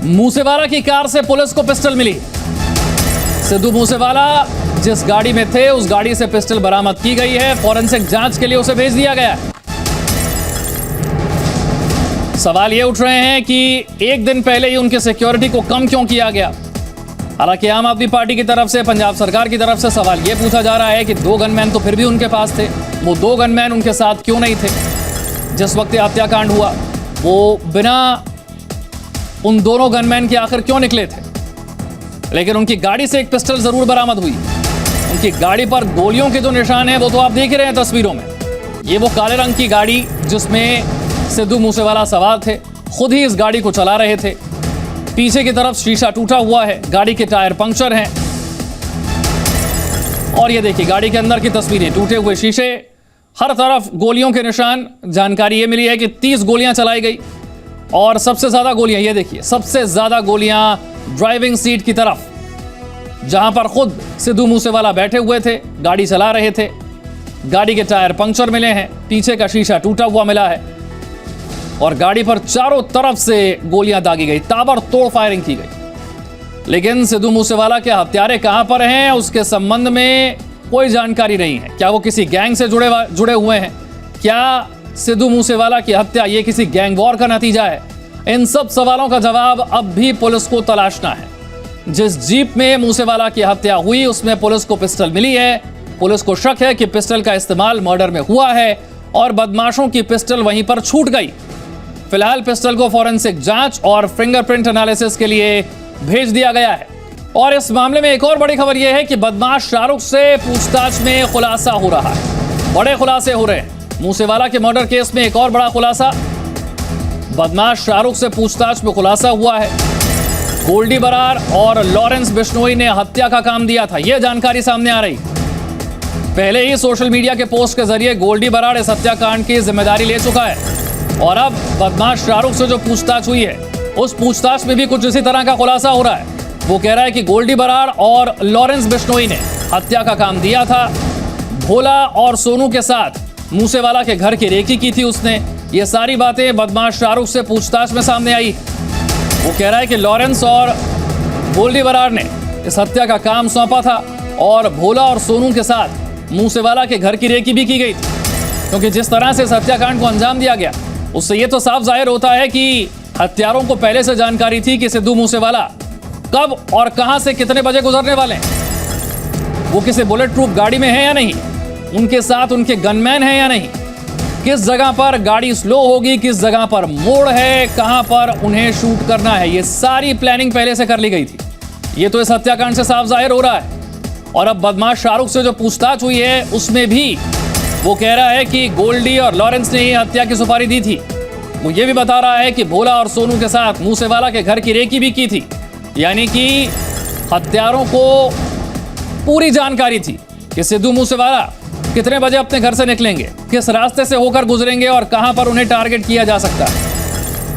मूसेवाला की कार से पुलिस को पिस्टल मिली। सिद्धू मूसेवाला जिस गाड़ी में थे उस गाड़ी से पिस्टल बरामद की गई है। फॉरेंसिक जांच के लिए उसे भेज दिया गया है। सवाल ये उठ रहे हैं कि एक दिन पहले ही उनकी सिक्योरिटी को कम क्यों किया गया। हालांकि आम आदमी पार्टी की तरफ से, पंजाब सरकार की तरफ से सवाल यह पूछा जा रहा है कि 2 गनमैन तो फिर भी उनके पास थे, वो 2 गनमैन उनके साथ क्यों नहीं थे जिस वक्त हत्याकांड हुआ। वो बिना उन दोनों गनमैन के आखिर क्यों निकले थे। लेकिन उनकी गाड़ी से एक पिस्टल जरूर बरामद हुई। उनकी गाड़ी पर गोलियों के जो निशान हैं वो तो आप देख ही रहे हैं तस्वीरों में। ये वो काले रंग की गाड़ी जिसमें सिद्धू मूसेवाला सवार थे, खुद ही इस गाड़ी को चला रहे थे। पीछे की तरफ शीशा टूटा हुआ है, गाड़ी के टायर पंक्चर हैं। और ये देखिए गाड़ी के अंदर की तस्वीरें, टूटे हुए शीशे, हर तरफ गोलियों के निशान। जानकारी ये मिली है कि 30 गोलियां चलाई गई और सबसे ज्यादा गोलियां, ये देखिए सबसे ज्यादा गोलियां ड्राइविंग सीट की तरफ, जहां पर खुद सिद्धू मूसेवाला बैठे हुए थे, गाड़ी चला रहे थे। गाड़ी के टायर पंक्चर मिले हैं, पीछे का शीशा टूटा हुआ मिला है और गाड़ी पर चारों तरफ से गोलियां दागी गई, ताबड़तोड़ फायरिंग की गई। लेकिन सिद्धू मूसेवाला के हत्यारे कहां पर हैं उसके संबंध में कोई जानकारी नहीं है। क्या वो किसी गैंग से जुड़े हुए हैं? क्या सिद्धू मूसेवाला की हत्या ये किसी गैंग वॉर का नतीजा है? इन सब सवालों का जवाब अब भी पुलिस को तलाशना है। जिस जीप में मूसेवाला की हत्या हुई उसमें पुलिस को पिस्टल मिली है। पुलिस को शक है कि पिस्टल का इस्तेमाल मर्डर में हुआ है और बदमाशों की पिस्टल वहीं पर छूट गई। फिलहाल पिस्टल को फॉरेंसिक जांच और फिंगरप्रिंट एनालिसिस के लिए भेज दिया गया है। और इस मामले में एक और बड़ी खबर यह है कि बदमाश शाहरुख से पूछताछ में खुलासा हो रहा है। बड़े खुलासे हो रहे हैं। मूसेवाला के मर्डर केस में एक और बड़ा खुलासा, बदमाश शाहरुख से पूछताछ में खुलासा हुआ है। गोल्डी बरार और लॉरेंस बिश्नोई ने हत्या का काम दिया था, यह जानकारी सामने आ रही। पहले ही सोशल मीडिया के पोस्ट के जरिए गोल्डी बरार इस हत्याकांड की जिम्मेदारी ले चुका है और अब बदमाश शाहरुख से जो पूछताछ हुई है उस पूछताछ में भी कुछ इसी तरह का खुलासा हो रहा है। वो कह रहा है कि गोल्डी बरार और लॉरेंस बिश्नोई ने हत्या का काम दिया था। भोला और सोनू के साथ मूसेवाला के घर की रेकी की थी उसने। ये सारी बातें बदमाश शाहरुख से पूछताछ में सामने आई। वो कह रहा है कि लॉरेंस और गोल्डी बरार ने इस हत्या का काम सौंपा था और भोला और सोनू के साथ मूसेवाला के घर की रेकी भी की गई थी। क्योंकि जिस तरह से इस हत्याकांड को अंजाम दिया गया उससे ये तो साफ जाहिर होता है कि हत्यारों को पहले से जानकारी थी कि सिद्धू मूसेवाला कब और कहां से कितने बजे गुजरने वाले हैं। वो किसी बुलेट प्रूफ गाड़ी में है या नहीं, उनके साथ उनके गनमैन हैं या नहीं, किस जगह पर गाड़ी स्लो होगी, किस जगह पर मोड़ है, कहां पर उन्हें शूट करना है, ये सारी प्लानिंग पहले से कर ली गई थी। ये तो इस हत्याकांड से साफ जाहिर हो रहा है। और अब बदमाश शाहरुख से जो पूछताछ हुई है उसमें भी वो कह रहा है कि गोल्डी और लॉरेंस ने ही हत्या की सुपारी दी थी। वो ये भी बता रहा है कि भोला और सोनू के साथ मूसेवाला के घर की रेकी भी की थी। यानी कि हत्यारों को पूरी जानकारी थी कि सिद्धू मूसेवाला कितने बजे अपने घर से निकलेंगे, किस रास्ते से होकर गुजरेंगे और कहां पर उन्हें टारगेट किया जा सकता है।